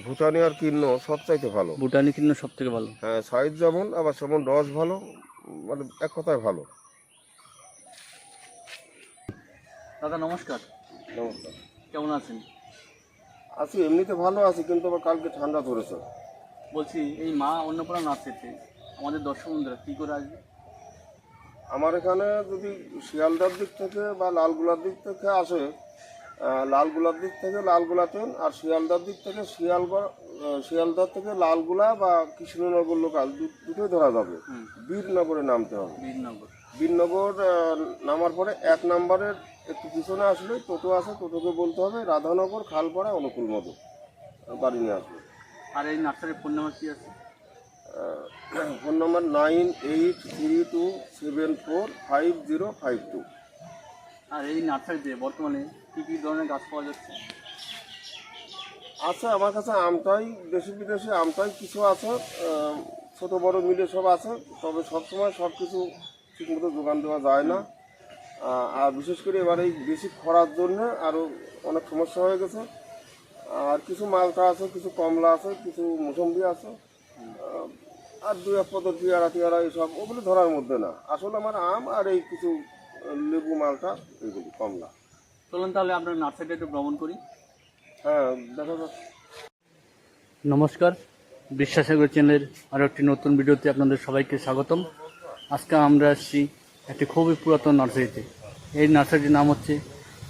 ভুটানি আর কিন্ন সব চাইতে ভালো। ভুটানি কিন্ন সব থেকে ভালো। হ্যাঁ, সাইজ যেমন আবার সেমন রস ভালো, মানে এক কথায় ভালো। দাদা নমস্কার। নমস্কার। কেমন আছেন? আছি, এমনিতে ভালো আছি, কিন্তু আবার কালকে ঠান্ডা ধরেছে। বলছি এই মা অন্নপূর্ণা নার্সারিতে আমাদের দর্শক বন্ধুরা কী করে আসবে? আমার এখানে যদি শিয়ালদার দিক থেকে বা লালগুলার দিক থেকে আসে, লালগুলার দিক থেকে লালগুলা ট্রেন, আর শিয়ালদার দিক থেকে শিয়ালদার থেকে লালগুলা বা কৃষ্ণনগর লোকাল দুটোই ধরা যাবে। বীরনগরে নামতে হবে। বীরনগর নামার পরে 1 নম্বরের একটু পিছনে আসলে টোটো আছে, টোটোকে বলতে হবে রাধানগর খালপাড়া অনুকূল মধু, বাড়ি নিয়ে আসবে। আর এই নার্সারির ফোন নাম্বার কী আছে? ফোন নম্বর 9832745052। আর এই নার্সারিতে বর্তমানে কী কী ধরনের গাছ পাওয়া যাচ্ছে? আছে আমার কাছে আমটাই, দেশি বিদেশি আমটাই কিছু আছে, ছোট বড় মিলে সব আছে। তবে সবসময় সব কিছু ঠিকমতো যোগান দেওয়া যায় না। আর বিশেষ করে এবার এই বেশি খরার জন্য আরও অনেক সমস্যা হয়ে গেছে। আর কিছু মালটা আছে, কিছু কমলা আছে, কিছু মোসম্বি আছে, আর 2-1 পদের পেয়ারা এইসব, ওগুলো ধরার মধ্যে না। আসলে আমার আম আর এই কিছু লেবু মালটা, এইগুলি কমলা। চলুন তাহলে আপনার নার্সারিটা একটু ভ্রমণ করি। হ্যাঁ, দেখা যাচ্ছে। নমস্কার, বিশ্বাসাগর চ্যানেলের আরও একটি নতুন ভিডিওতে আপনাদের সবাইকে স্বাগতম। আজকে আমরা আসছি একটি খুবই পুরাতন নার্সারিতে। এই নার্সারিটির নাম হচ্ছে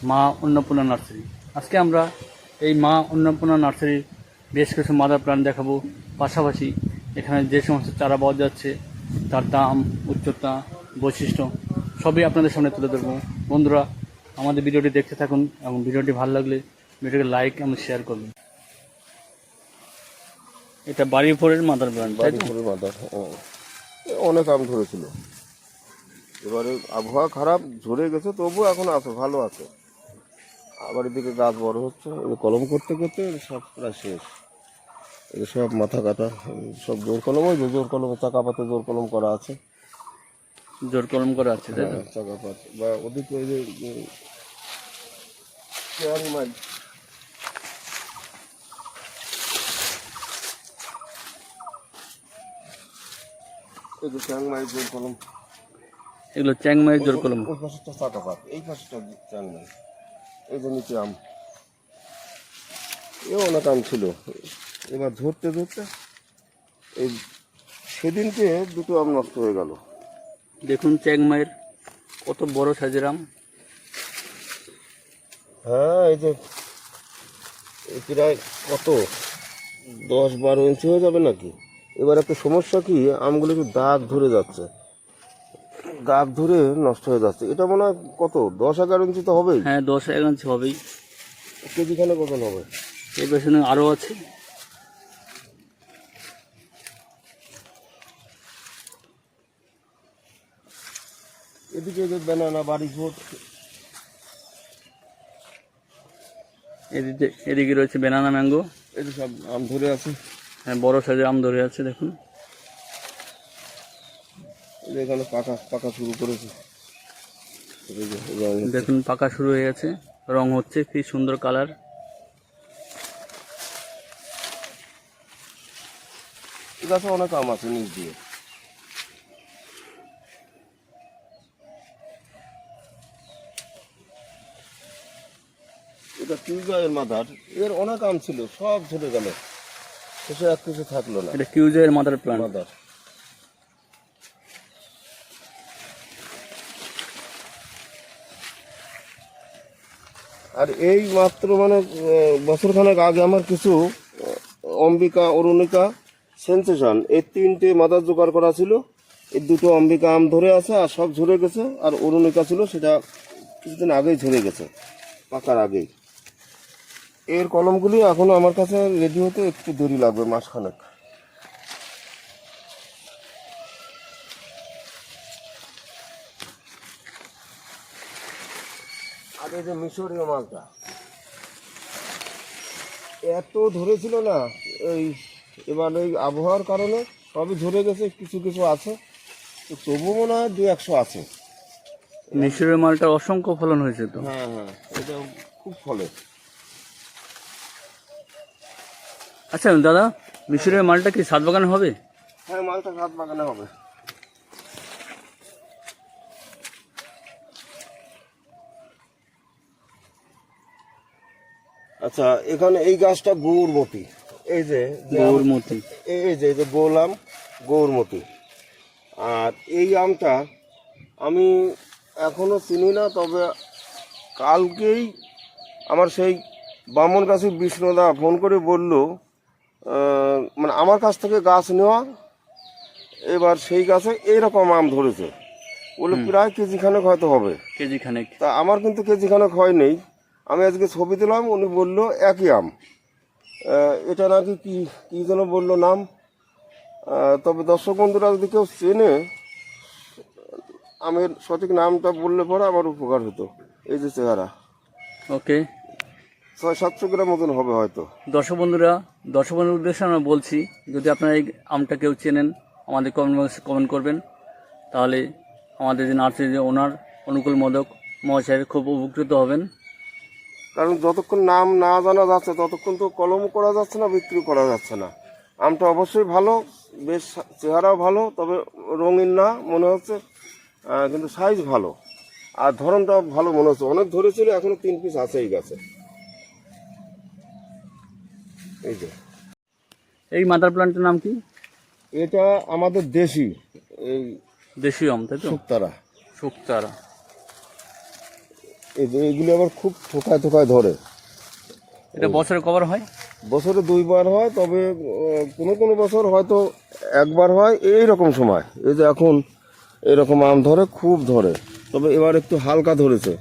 মা অন্নপূর্ণা নার্সারি। আজকে আমরা এই মা অন্নপূর্ণা নার্সারির বেশ কিছু মাদার প্ল্যান্ট দেখাবো, পাশাপাশি এখানে যে সমস্ত চারা পাওয়া যাচ্ছে তার দাম, উচ্চতা, বৈশিষ্ট্য সবই আপনাদের সামনে তুলে ধরবো। বন্ধুরা, আমাদের ভিডিওটি দেখতে থাকুন এবং ভিডিওটি ভালো লাগলে ভিডিওকে লাইক এবং শেয়ার করবেন। এটা বাড়ির উপরের মাদার প্ল্যান্ট, তাই তো? বাড়িপুরের মাদার, অনেক আম ধরেছিল। এবারে আবহাওয়া খারাপ, ঝরে গেছে, তবুও এখন আছে, ভালো আছে। আবার এদিকে গাছ বড় হচ্ছে, কলম করতে করতে সব প্রায় শেষ। এই সব মাথা কাটা, সব জোর কলম, ওই যে জোর কলমে চাকা পাতে জোর কলম করা আছে। জোর কলম করা আছে, তাই তো? হ্যাঁ, চাকা পাত বা ওদিকে ওই যে চেয়ারি মাইল, এই যে চ্যাংমাই জোর কলম, এগুলো চ্যাংমাইয়ের জোর কলম। ওই পাশেরটা চাকা পাত, এই পাশেরটা চ্যাংমাই। এই যে নিচে আম, এও অনেক আম ছিল। এবার ধরতে ধরতে এই সেদিনকে 2টো আম নষ্ট হয়ে গেল। দেখুন চ্যাংমাইয়ের কত বড় সাইজের আম। হ্যাঁ, এই যে প্রায় কত 10-12 ইঞ্চি হয়ে যাবে নাকি। এবার একটা সমস্যা কি, আমগুলো একটু দাগ ধরে যাচ্ছে, দাগ ধরে নষ্ট হয়ে যাচ্ছে। এটা মনে হয় কত 10-11 ইঞ্চি তো হবেই। হ্যাঁ, 10-11 ইঞ্চি হবেই। কেজিখানে ওজন হবে। এর পেছনে আরও আছে। এদিকে যে ব্যানানা বাড়ি ভোট, এদিকে রয়েছে ব্যানানা ম্যাঙ্গো। এটা সব আম ধরে আছে। হ্যাঁ, বড় সাইজের আম ধরে আছে, দেখুন। এখানে পাকা পাকা শুরু করেছে, দেখুন পাকা শুরু হয়ে গেছে, রং হচ্ছে, কি সুন্দর কালার। গাছে অনেক আম আছে নিচ দিয়ে। এটা কিউজায়ের মাদার, এর অনেক আম ছিল, সব ঝরে গেল, শেষে এক কিছু থাকলো না। এটা কিউজের মাদার প্ল্যান্ট। মাদার। আর এই মাত্র মানে বছরখানেক আগে আমার কিছু অম্বিকা, অরুণিকা, সেন্সেশন, এই 3টে মাদার জোগাড় করা ছিল। এই 2টো অম্বিকা আম ধরে আছে, আর সব ঝরে গেছে। আর অরুণিকা ছিল, সেটা কিছুদিন আগেই ঝরে গেছে, পাকার আগেই। এর কলমগুলি এখনো আমার কাছে রেডি হতে একটু দেরি লাগবে, মাসখানেক। আর এই যে মিশরীয় মালটা এত ধরেছিল না, এই এবার এই আবহাওয়ার কারণে সবই ঝরে গেছে, কিছু কিছু আছে, তো তবু মনে হয় 2-100 আছে। মিশরের মালটা অসংখ্য ফলন হয়েছে তো। হ্যাঁ হ্যাঁ, এটা খুব ফলে। আচ্ছা দাদা, মিশরের মালটা কি ছাদ বাগানে হবে? হ্যাঁ, মালটা ছাদ বাগানে হবে। আচ্ছা, এখানে এই গাছটা গৌরমতি। এই যে গৌরমতি। এই যে বললাম গৌরমতি। আর এই আমটা আমি এখনো চিনি না, তবে কালকেই আমার সেই বামনগাছি বিষ্ণুদা ফোন করে বলল, মানে আমার কাছ থেকে গাছ নেওয়া, এবার সেই গাছে এইরকম আম ধরেছে, বলে প্রায় কেজিখানেক হয়তো হবে। কেজি খানেক? তা আমার কিন্তু কেজিখানেক হয় নেই। আমি আজকে ছবি দিলাম, উনি বললো একই আম। এটা নাকি কি কি যেন বললো নাম। তবে দর্শক বন্ধুরা যদি কেউ চেনে আমের সঠিক নামটা বললে পরে আমার উপকার হতো। এই যে চেহারা, ওকে। 600-700 গ্রাম মতন হবে হয়তো। দর্শক বন্ধুর উদ্দেশ্যে আমরা বলছি, যদি আপনারা এই আমটা কেউ চেনেন আমাদের কমেন্ট বক্সে কমেন্ট করবেন, তাহলে আমাদের যে নার্সারি যে ওনার অনুকূল মদক মহাশয়ের খুব উপকৃত হবেন। কারণ যতক্ষণ নাম না জানা যাচ্ছে ততক্ষণ তো কলম করা যাচ্ছে না, বিক্রি করা যাচ্ছে না। আমটা অবশ্যই ভালো, বেশ চেহারাও ভালো, তবে রঙিন না মনে হচ্ছে, কিন্তু সাইজ ভালো আর ধরনটাও ভালো মনে হচ্ছে। অনেক ধরেছিল, এখনো 3 পিস আছে এই গাছে। এই যে এই মাদার প্ল্যান্টের নাম কি? এটা আমাদের দেশি এই দেশীয় আম, তাই তো? শুকতারা। শুকতারা। এই যে এইগুলি আবার খুব থোকায় থোকায় ধরে। এটা বছরে কবার হয়? বছরে 2বার হয়, তবে কোনো কোনো বছর হয়তো 1বার হয়। এই রকম সময় এই যে এখন এরকম আম ধরে, খুব ধরে, তবে এবার একটু হালকা ধরেছে।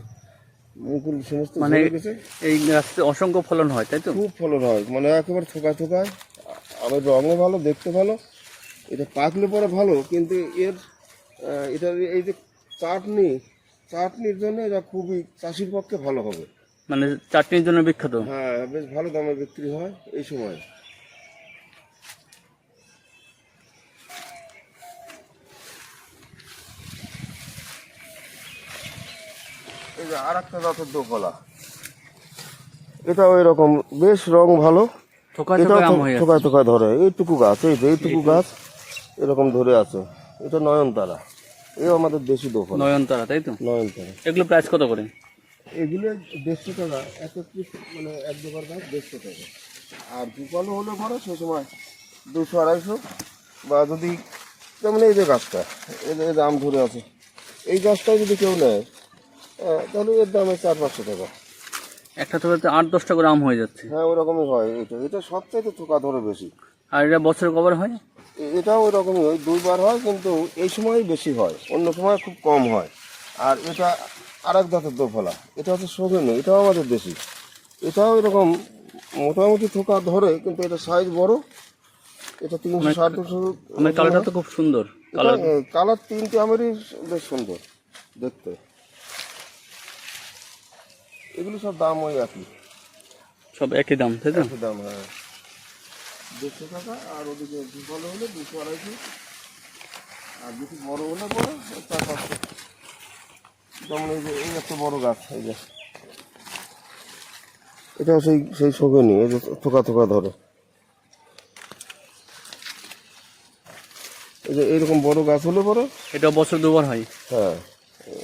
মুকুল সমস্ত মানে ঝরে গেছে। এই গাছতে অসংখ্য ফলন হয়, তাই তো? খুব ফলন হয়, মানে একেবারে থোকায় থোকায়। আমের রঙও ভালো, দেখতে ভালো। এটা পাকলে পরে ভালো, কিন্তু এটা এই যে চাটনির জন্য এটা খুবই চাষির পক্ষে ভালো হবে। মানে চাটনির জন্য বিখ্যাত। হ্যাঁ, বেশ ভালো দামে বিক্রি হয় এই সময়। এই যে আর একটা জাতের দোকলা, এটাও এরকম বেশ রং ভালো। থোকায় এটাও থোকায় আম হয়ে থোকায় থোকায় ধরে। এইটুকু গাছ, এইটুকু গাছ এরকম ধরে আছে। এটা নয়নতারা, এও আমাদের দেশি দোকলা। নয়নতারা, তাই তো? নয়নতারা এগুলো প্রাইস কত করে? এগুলো 150 টাকা এক এক পিস, মানে এক দোকান গাছ 150 টাকা। আর দুপালো হলে পরে সে সময় 200-250, বা যদি যেমন এই যে গাছটা, এই যে আম ধরে আছে, এই গাছটাও যদি কেউ নেয় তাহলে এর দাম 400-500 টাকা। একটা থোকাতে 8-10টা করে আম হয়ে যাচ্ছে। হ্যাঁ, ওরকমই হয়। এটা সবচাইতে থোকা ধরে বেশি। আর এটা বছরে কবার হয়? এটাও ওরকমই হয়, 2বার হয়, কিন্তু এই সময়ই বেশি হয়, অন্য সময় খুব কম হয়। আর এটা আরেক জাতের দোফলা, এটা হচ্ছে সগেনি, এটাও আমাদের দেশি। এটাও এরকম মোটামুটি থোকা ধরে, কিন্তু এটা সাইজ বড়। এটা 360-200। আমার কালারটা তো খুব সুন্দর। কালার 3টে আমেরই বেশ সুন্দর দেখতে। এগুলো সব দাম ওই একই, সব একই দাম, তাই তো? একই দাম। হ্যাঁ, 150 টাকা। আর ওদিকে দুপালো হলে 200-250, আর বেশি বড় হলে পরে 400-500। যেমন এই যে এই একটা বড় গাছ, এই যে এটাও সেই শোভেনি, এই যে থোকা থোকা ধরে। এই যে এইরকম বড় গাছ হলে পরে, এটা বছর 2বার হয়। হ্যাঁ,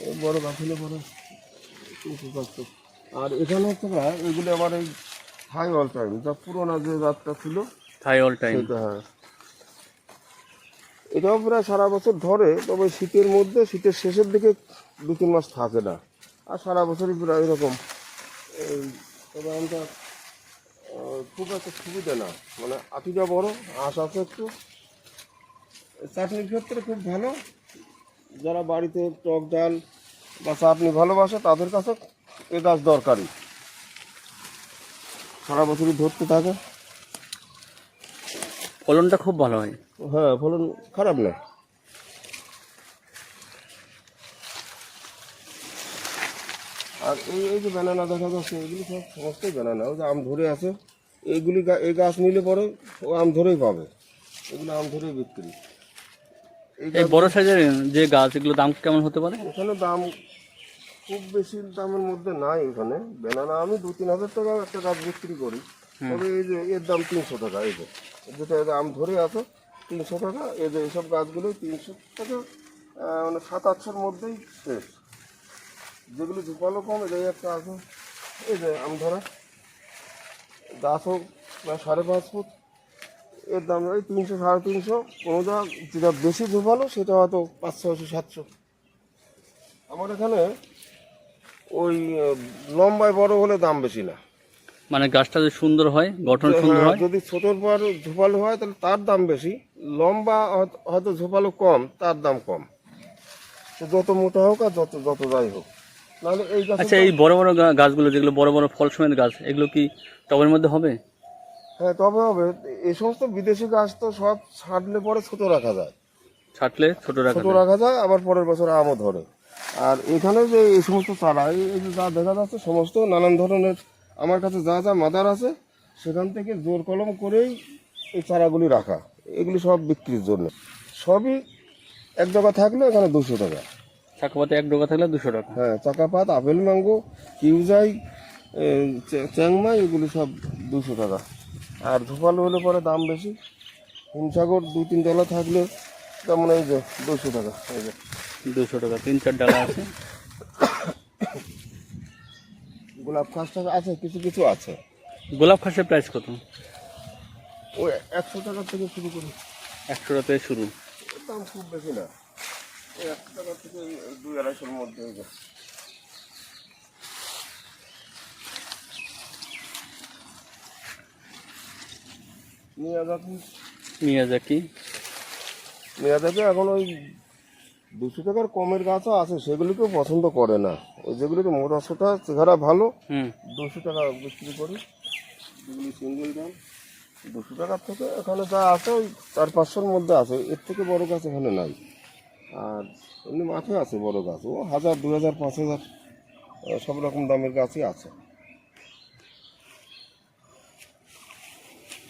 এই বড় গাছ হলে পরে 200-500। আর এখানে হচ্ছে এগুলো আবার এই হাই অল টাইম, যা পুরোনো যে জাতটা ছিল থাই অল টাইম। সেটা। হ্যাঁ, এটাও প্রায় সারা বছর ধরে, তবে শীতের মধ্যে, শীতের শেষের দিকে 2-3 মাস থাকে না, আর সারা বছরই প্রায় এরকম। তবে আমটা খুব একটা সুবিধা না, মানে আটিটা বড়, আঁশ আছে একটু। চাটনির ক্ষেত্রে খুব ভালো। যারা বাড়িতে টক ডাল বা চাটনি ভালোবাসে তাদের কাছে এ গাছ দরকারি, সারা বছরই ধরতে থাকে। ফলনটা খুব ভালো হয়। হ্যাঁ, ফলন খারাপ না। আর এই যে ব্যানানা দেখা যাচ্ছে, এগুলি সব সমস্তই ব্যানানা। ওই যে আম ধরে আছে, এই গাছ নিলে পরে ও আম ধরেই পাবে, এগুলো আম ধরেই বিক্রি। এই বড় সাইজের যে গাছ, এগুলো দাম কেমন হতে পারে? এখানে দাম খুব বেশি দামের মধ্যে নাই। এখানে ব্যানানা আমি 2-3 হাজার টাকা একটা গাছ বিক্রি করি। তবে এই যে এর দাম 300 টাকা। এই যে যেটা এই যে আম ধরে আছে 300 টাকা। এই যে এইসব গাছগুলো 300 টাকা, মানে 700-800-র মধ্যেই শেষ। যেগুলো ঝোপালো কম, এই একটা আছে, এই যে আম ধরা গাছও প্রায় 5.5 ফুট, এর দাম ওই 300-350। কোনো যেটা বেশি ঝোপালো সেটা হয়তো 500-600-700। আমার এখানে ওই লম্বায় বড় হলে দাম বেশি না। মানে গাছটা যদি সুন্দর হয়, গঠন সুন্দর হ্যাঁ, হয়, যদি ছোটোর পর ঝোপালো হয় তাহলে তার দাম বেশি। লম্বা হয়তো ঝোপালো কম, তার দাম কম। তো যত মোটা হোক আর যত যত যাই হোক, নাহলে এই গাছ। আচ্ছা এই বড় বড় গাছগুলো যেগুলো বড় বড় ফল সমেত গাছ, এগুলো কি টবের মধ্যে হবে? হ্যাঁ, তবে হবে। এই সমস্ত বিদেশি গাছ তো সব ছাড়লে পরে ছোট রাখা যায়, ছাটলে ছোট রাখা ছোট যায়। রাখা যায়, আবার পরের বছর আমও ধরে। আর এখানে যে এই সমস্ত চারা, এই যে যা দেখা যাচ্ছে সমস্ত নানান ধরনের, আমার কাছে যা যা মাদার আছে সেখান থেকে জোর কলম করেই এই চারাগুলি রাখা। এগুলি সব বিক্রির জন্য। সবই এক জায়গা থাকলে এখানে 200 টাকা। চাকাপাতে এক ডোকা থাকলে 200 টাকা। হ্যাঁ, চাকাপাত, আপেল, ম্যাঙ্গো, কিউজাই, চ্যাংমাই, এগুলি সব 200 টাকা। আর ঝোপালো হলে পরে দাম বেশি। হিমসাগর 2-3 ডলা থাকলে তেমন এই যে 200 টাকা। এই যে 200 টাকা 3-4 ডালা আছে। গোলাপ খাসটা আছে, কিছু কিছু আছে। গোলাপ খাসের প্রাইস কত? ওই 100 টাকা থেকে শুরু করি। 100 টাকা থেকে শুরু। এর দাম খুব বেশি না, ওই 100 টাকা থেকে 200-250-র মধ্যে হয়ে যায়। মিয়াজাকি মেয়াদাকে এখন ওই 200 টাকার কমের গাছও আছে, সেগুলিকেও পছন্দ করে না। ওই যেগুলিকে মোটা সোটা চেহারা ভালো, 200 টাকা বিক্রি করি। যেগুলি সিঙ্গেল দাম 200 টাকার থেকে এখানে যা আছে ওই 400-500-র মধ্যে আছে। এর থেকে বড় গাছ এখানে নাই। আর এমনি মাঠে আছে বড় গাছ, ও 1000, 2000, 5000 সব রকম দামের গাছই আছে।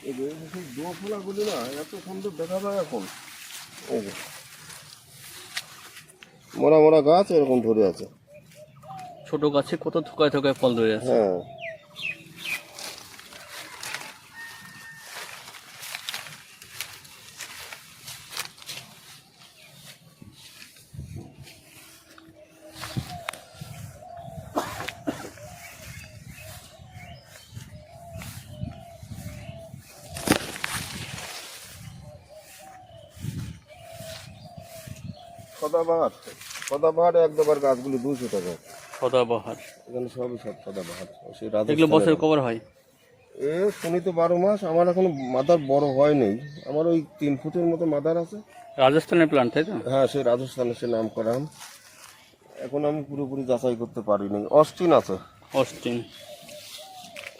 এই যে সেই দোয়া ফোলাগুলি না এত সুন্দর দেখা যায় এখন। এই যে মোড়া মোড়া গাছ এরকম ধরে আছে। ছোট গাছে কত থোকায় থোকায় ফল ধরে আছে। হ্যাঁ, সদাবাহার, সদাবাহার এক ডবার গাছগুলি 200 টাকা। সদাবাহার এখানে সবই সব সদাবাহার। সেই এগুলো বছরে রাজস্থানের কভার হয়? শুনি তো 12 মাস। আমার এখনো মাদার বড় হয় নেই। আমার ওই 3 ফুটের মতো মাদার আছে। রাজস্থানের প্লান্ট তাই তো? হ্যাঁ, সেই রাজস্থানের সে নাম করা আম। এখন আমি পুরোপুরি যাচাই করতে পারিনি। অস্টিন আছে, অস্টিন।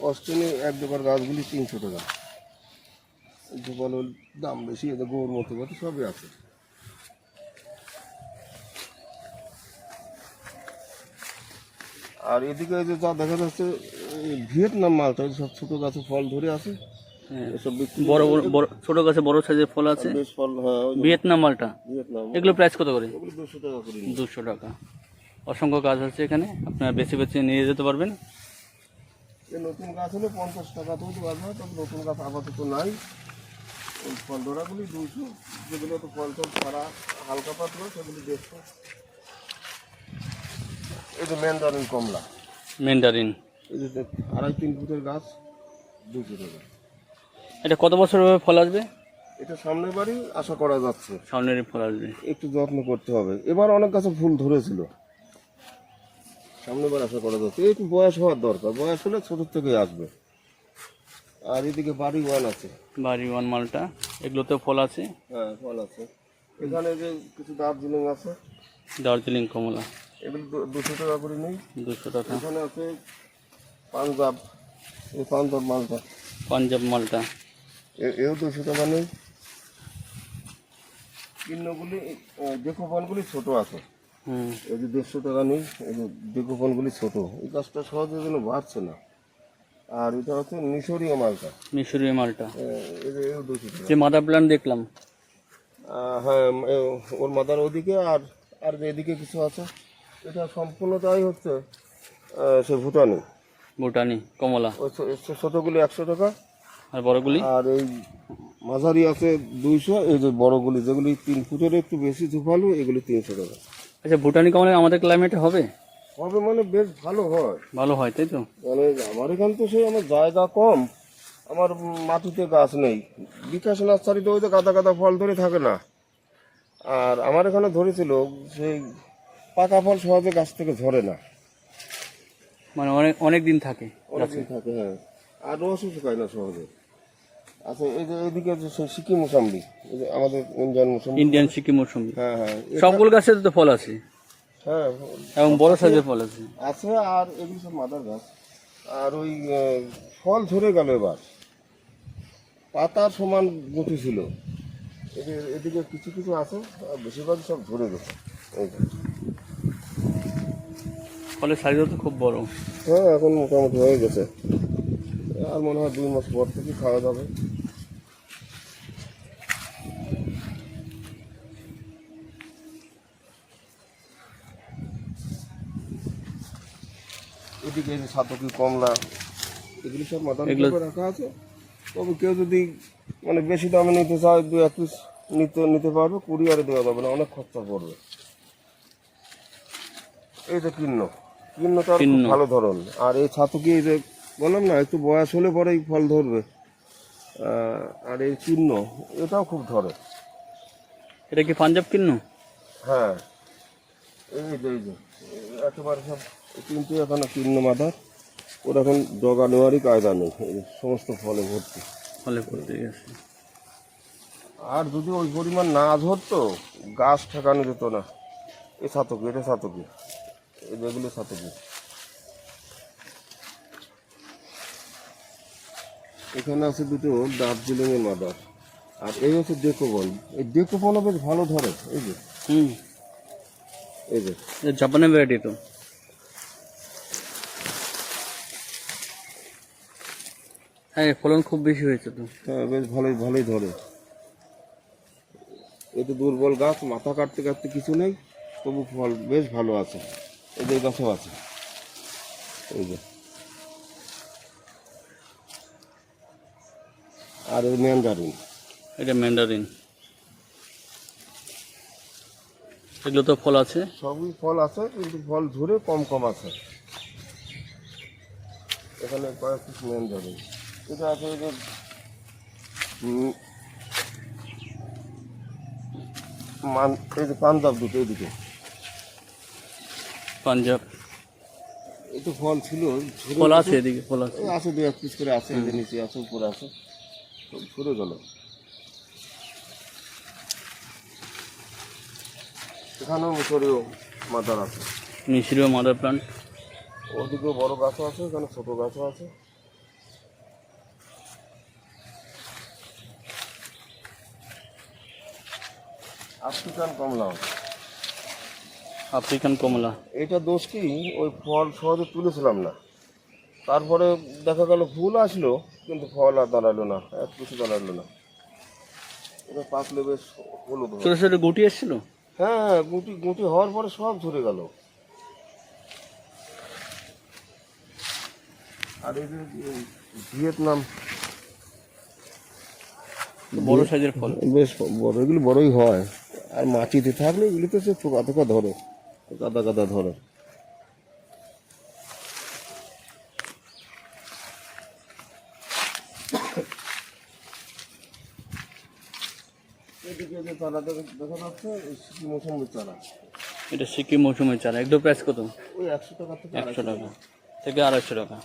অস্টিনে এক ডবার গাছগুলি 300 টাকা। ধুপালোর দাম বেশি, এদের গৌর মতো মতো সবই আছে। আর এদিকে এই যে যা দেখা যাচ্ছে এই ভিয়েতনাম মালটা, এই সব ছোট গাছে ফল ধরে আছে। হ্যাঁ, এসব বিক্রি বড় বড় বড় ছোট গাছে বড় সাইজের ফল আছে। বেশ ফল। হ্যাঁ, ওই যে ভিয়েতনাম মালটা। ভিয়েতনাম, এগুলো প্রাইস কত করে? ওগুলো 200 টাকা করে। 200 টাকা। অসংখ্য গাছ আছে এখানে, আপনারা বেছে বেছে নিয়ে যেতে পারবেন। এই নতুন গাছ হলে 50 টাকা তো গাছ হয়, তবে নতুন গাছ আপাতত নাই। ওই ফল ধরাগুলি 200, যেগুলো তো ফল টল ছাড়া হালকা পাতলা সেগুলি 150। এই যে ম্যান্ডারিন কমলা, ম্যান্ডারিন, এই যে 2.5-3 ফুটের গাছ 200 টাকা। এটা কত বছর ভাবে ফল আসবে? এটা সামনের বাড়ি আশা করা যাচ্ছে। সামনের ফল আসবে। একটু যত্ন করতে হবে। এবার অনেক গাছে ফুল ধরেছিল, সামনের বার আশা করা যাচ্ছে। একটু বয়স হওয়ার দরকার, বয়স হলে ছোটোর থেকে আসবে। আর এদিকে বাড়ি ওয়ান আছে, বাড়ি ওয়ান মালটা, এগুলোতেও ফল আছে। হ্যাঁ, ফল আছে। এখানে যে কিছু দার্জিলিং আছে, দার্জিলিং কমলা, এগুলো 200 টাকা করে নেই। 200 টাকা। এখানে আছে পাঞ্জাব, এই পাঞ্জাব মালটা, পাঞ্জাব মালটা, এও 200 টাকা নেই। কিন্নগুলি ডেকোপনগুলি ছোট আছে, এই যে 150 টাকা নেই। এই যে ডেকোপনগুলি ছোট, এই গাছটা সহজে যেন বাড়ছে না। আর এটা হচ্ছে মিশরীয় মালটা, মিশরীয় মালটা, এই যে এও 200 টাকা। যে মাদার প্ল্যান্ট দেখলাম। হ্যাঁ, ওর মাথার ওদিকে আর আর যে এদিকে কিছু আছে, এটা সম্পূর্ণটাই হচ্ছে সে ভুটানি। ভুটানি কমলা। ওই ছোটোগুলি 100 টাকা, আর বড়গুলি? আর এই মাঝারি আছে 200, এই যে বড়গুলি যেগুলি 3 ফুটের একটু বেশি ঝোপালো এগুলি 300 টাকা। আচ্ছা, ভুটানি কমলা আমাদের ক্লাইমেটে হবে? হবে মানে বেশ ভালো হয়। ভালো হয় তাই তো? মানে আমার এখান তো সেই আমার জায়গা কম, আমার মাটিতে গাছ নেই। বিকাশ নার্সারিতে ওই তো গাদা গাদা ফল ধরে থাকে না, আর আমার এখানে ধরেছিল সেই পাকা ফল সহজে গাছ থেকে ঝরে না, মানে অনেক অনেক দিন থাকে। অনেকদিন থাকে। হ্যাঁ, আর রসও শুকায় না সহজে। আচ্ছা, এই যে এদিকে যে সেই সিকিম মৌসুম্বি, এই যে আমাদের ইন্ডিয়ান মৌসুম্বি। ইন্ডিয়ান সিকিম মৌসুমি। হ্যাঁ হ্যাঁ, সবগুলো গাছে তো ফল আছে হ্যাঁ এবং বড় সাইজের ফল আছে। আছে। আর এগুলো সব মাদার গাছ। আর ওই ফল ঝরে গেল এবার, পাতার সমান গুটি ছিল। এদিকে কিছু কিছু আছে, আর বেশিরভাগ সব ঝরে গেছে। এই যে। ফলের সাইজও তো খুব বড়। হ্যাঁ, এখন মোটামুটি হয়ে গেছে। আর মনে হয় 2 মাস পর থেকে খাওয়া যাবে। এদিকে এই যে সাতকি, কমলা, এগুলি সব মাথা রাখা আছে। তবে কেউ যদি মানে বেশি দামে নিতে চায় 2-1 পিস নিতে পারবে, কুরিয়ারে দেওয়া যাবে না, অনেক খরচা পড়বে। এই যে কিন্নটা খুব ভালো ধরন। আর এই ছাতুকি, এই যে বললাম না একটু বয়স হলে পরেই ফল ধরবে। আর এই কিন্ন এটাও খুব ধরে। এটা কি পাঞ্জাব কিন্নু? হ্যাঁ, এই যে একেবারে সব কিন্তু এখনো কিন্ন মাদার, ওর এখন ডগা নেওয়ারই কায়দা নেই, এই সমস্ত ফলে ভর্তি। ফলে পড়তে গেছে। আর যদি ওই পরিমাণ না ধরতো গাছ ঠেকানো যেত না। এটা ছাতকি, এই যেগুলো ছাতকি। এখানে আছে দুটো দার্জিলিং এর মাদার, আর এই হচ্ছে ডেকোবন। এই ডেকোবনও বেশ ভালো ধরে। এই যে এই যে জাপানের ভ্যারাইটি তো। হ্যাঁ, ফলন খুব বেশি হয়েছে তো। হ্যাঁ, বেশ ভালোই ধরে। এই তো দুর্বল গাছ, মাথা কাটতে কাটতে কিছু নেই, তবু ফল বেশ ভালো আছে। এদের গাছও আছে। এই যে, আর এই ম্যান্ডারিন। এটা ম্যান্ডারিন। এগুলো তো ফল আছে? সবই ফল আছে, কিন্তু ফল ঝরে কম আছে। এখানে কয়েক পিস ম্যান্ডারিন। এটা আছে এই যে এই যে পাঞ্জাব দুটো, এদিকে পাঞ্জাব। এই তো ফল ছিল, ফল আছে এদিকে, ফল আছে। আছে 2-1 পিস করে আছে, এই যে নিচে আছে, উপরে আছে, সব ঝরে গেল। এখানেও মিশরীয় মাদার আছে। মিশরীয় মাদার প্লান্ট। ওদিকেও বড় গাছও আছে, এখানে ছোট গাছও আছে। আফ্রিকান কমলা। আফ্রিকান কমলা। এটা দোষ কি, ওই ফল সহজে তুলেছিলাম না, তারপরে দেখা গেল ফুল আসলো কিন্তু ফল আর দাঁড়ালো না, এক কিছু দাঁড়ালো না। এটা পাকলে বেশ হলুদ হয়। ছোট ছোট গুটি এসেছিল। হ্যাঁ, গুটি হওয়ার পরে সব ঝরে গেল। আর এই যে ভিয়েতনাম, বড় সাইজের ফল, বেশ বড়, এগুলো বড়ই হয়। আর মাটিতে থাকলে এগুলিতে সে পোকা ধরে, গাদা ধরে। এদিকে যে চারা দেখা যাচ্ছে, সিকিম মৌসুম্বির চারা। এটা সিকিম মৌসুমের চারা। একদম প্রাইস কত? ওই 100 টাকা থেকে 100 টাকা থেকে 250 টাকা।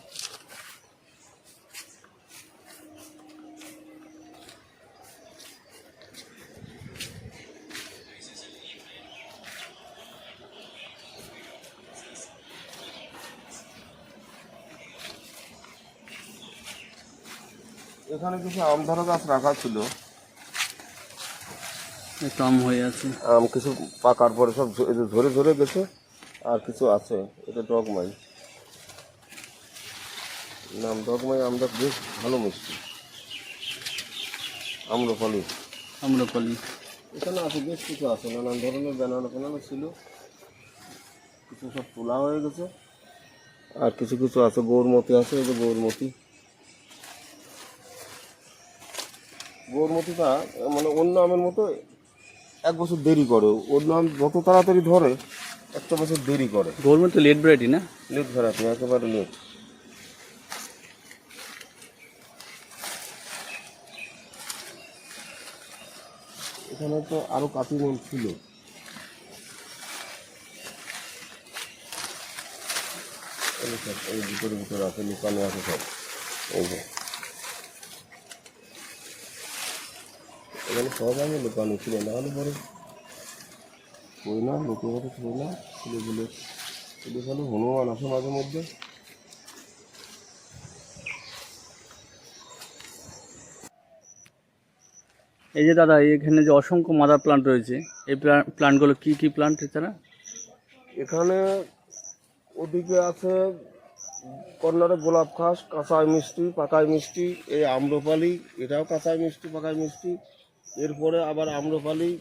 এখানে কিছু আমধারা গাছ রাখা ছিল, একটু আম হয়ে আছে। আম কিছু পাকার পরে সব ঝরে গেছে, আর কিছু আছে। এটা ডগমাই নাম, ডগমাই আমটা বেশ ভালো মিষ্টি। আম্রপালি। এখানে আছে, বেশ কিছু আছে, নানান ধরনের ব্যানানা ছিল, কিছু সব তোলা হয়ে গেছে। আর কিছু কিছু আছে গৌরমতি আছে, এই যে গৌরমতিটা মানে অন্য আমের মতো 1 বছর দেরি করে। অন্য আম যত তাড়াতাড়ি ধরে 1 বছর দেরি করে। গভর্নমেন্ট তো লেট ভ্যারাইটি না? লেট ভ্যারাইটি, একেবারে লেট। এখানে তো আরো কাঁচি মন ছিল। এই ভিতরে ভিতরে আছে, লুকানো আছে সব। এই যে এখানে সব আমি লুকানো ছিল, নাহলে পরে কই না লোকের মতো ছিল না। ছেলেগুলো ছেলে ফেলে হনুমান আছে মাঝে মধ্যে। এই যে দাদা, এখানে যে অসংখ্য মাদার প্লান্ট রয়েছে, এই প্লান্টগুলো কি কি প্লান্ট এছাড়া? এখানে ওদিকে আছে কর্নারে গোলাপ ঘাস, কাঁচাই মিষ্টি, পাকাই মিষ্টি, এই আম্রপালি, এটাও কাঁচাই মিষ্টি পাকাই মিষ্টি। এরপরে আবার আম্রপালি,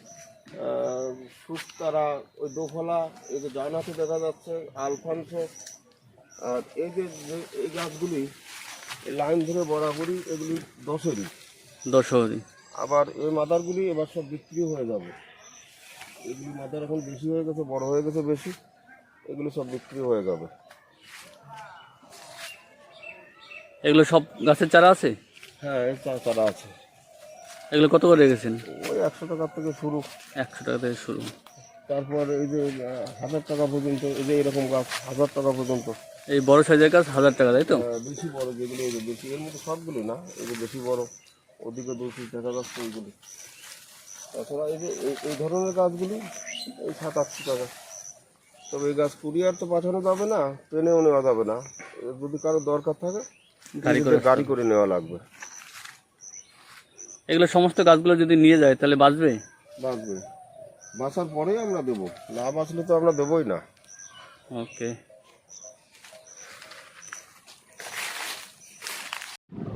শুকতারা, ওই দোফলা, এই যে ডানাতে দেখা যাচ্ছে আলফানসো। আর এই যে এই গাছগুলি এই লাইন ধরে বরাবরই এগুলি 10-এরই। দশহরি। আবার এই মাদারগুলি এবার সব বিক্রি হয়ে যাবে। এগুলি মাদার এখন বেশি হয়ে গেছে, বড় হয়ে গেছে বেশি, এগুলো সব বিক্রি হয়ে যাবে। এগুলো সব গাছের চারা আছে? হ্যাঁ, এই চারা আছে। এগুলো কত করে রেখেছেন? ওই 100 টাকা থেকে শুরু। 100 টাকা থেকে শুরু। তারপর এই যে 1000 টাকা পর্যন্ত, এই যে এরকম গাছ 1000 টাকা পর্যন্ত। এই বড় সাইজের গাছ 1000 টাকা, তাই তো? বেশি বড় যেগুলো, এই যে বেশি, এর মধ্যে সবগুলি না, এই যে বেশি বড় ওদিকে 2-3 দেখা যাচ্ছে এইগুলি। তাছাড়া এই যে এই ধরনের গাছগুলি এই 700-800 টাকা। তবে এই গাছ কুরিয়ার তো পাঠানো যাবে না, ট্রেনেও নেওয়া যাবে না। যদি কারো দরকার থাকে গাড়ি করে নেওয়া লাগবে। এগুলো সমস্ত গাছগুলো যদি নিয়ে যায় তাহলে বাঁচবে? বাঁচবে, বাঁচার পরেই আমরা দেবো, না বাঁচলে তো আমরা দেবোই না। ওকে।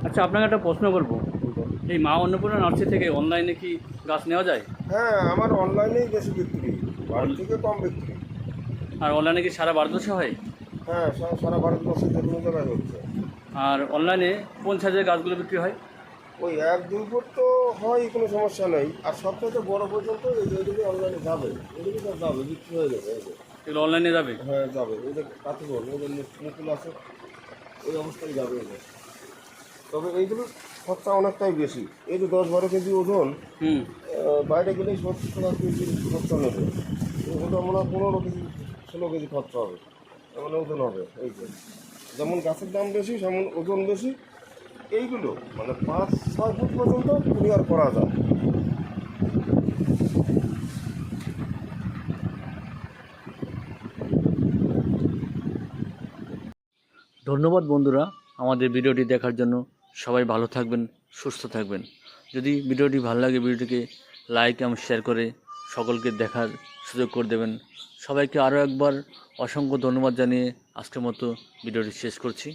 আচ্ছা, আপনাকে একটা প্রশ্ন করবো। এই মা অন্নপূর্ণা নার্সারি থেকে অনলাইনে কি গাছ নেওয়া যায়? হ্যাঁ, আমার অনলাইনেই বেশি বিক্রি, বাড়ি থেকে কম বিক্রি। আর অনলাইনে কি সারা ভারতবর্ষে হয়? হ্যাঁ, সারা ভারতবর্ষে যে কোনো জায়গায় হচ্ছে। আর অনলাইনে কোন সাইজের গাছগুলো বিক্রি হয়? ওই 1-2 ফুট তো হয়, কোনো সমস্যা নেই। আর সবথেকে বড় পর্যন্ত এইগুলি অনলাইনে যাবে, এগুলি সব যাবে, বিক্রি হয়ে যাবে। এই যে এগুলো অনলাইনে যাবে? হ্যাঁ যাবে, এই যে কাছে বল, এই যে মুকুল আছে, এই অবস্থায় যাবে। এই যে তবে এইগুলোর খরচা অনেকটাই বেশি। এই যে 10-12 কেজি ওজন, বাইরে গেলেই 70 টাকা কেজি খরচা নেবে। ওটা মনে হয় 15 কেজি 16 কেজি খরচা হবে, এমন ওজন হবে। এই যে যেমন গাছের দাম বেশি সেমন ওজন বেশি। এইগুলো মানে 5-6 ফুট পর্যন্ত কুরিয়ার করা যায়। ধন্যবাদ বন্ধুরা, আমাদের ভিডিওটি দেখার জন্য। সবাই ভালো থাকবেন, সুস্থ থাকবেন। যদি ভিডিওটি ভালো লাগে, ভিডিওটিকে লাইক এবং শেয়ার করে সকলকে দেখার সুযোগ করে দেবেন। সবাইকে আরও একবার অসংখ্য ধন্যবাদ জানিয়ে আজকের মতো ভিডিওটি শেষ করছি।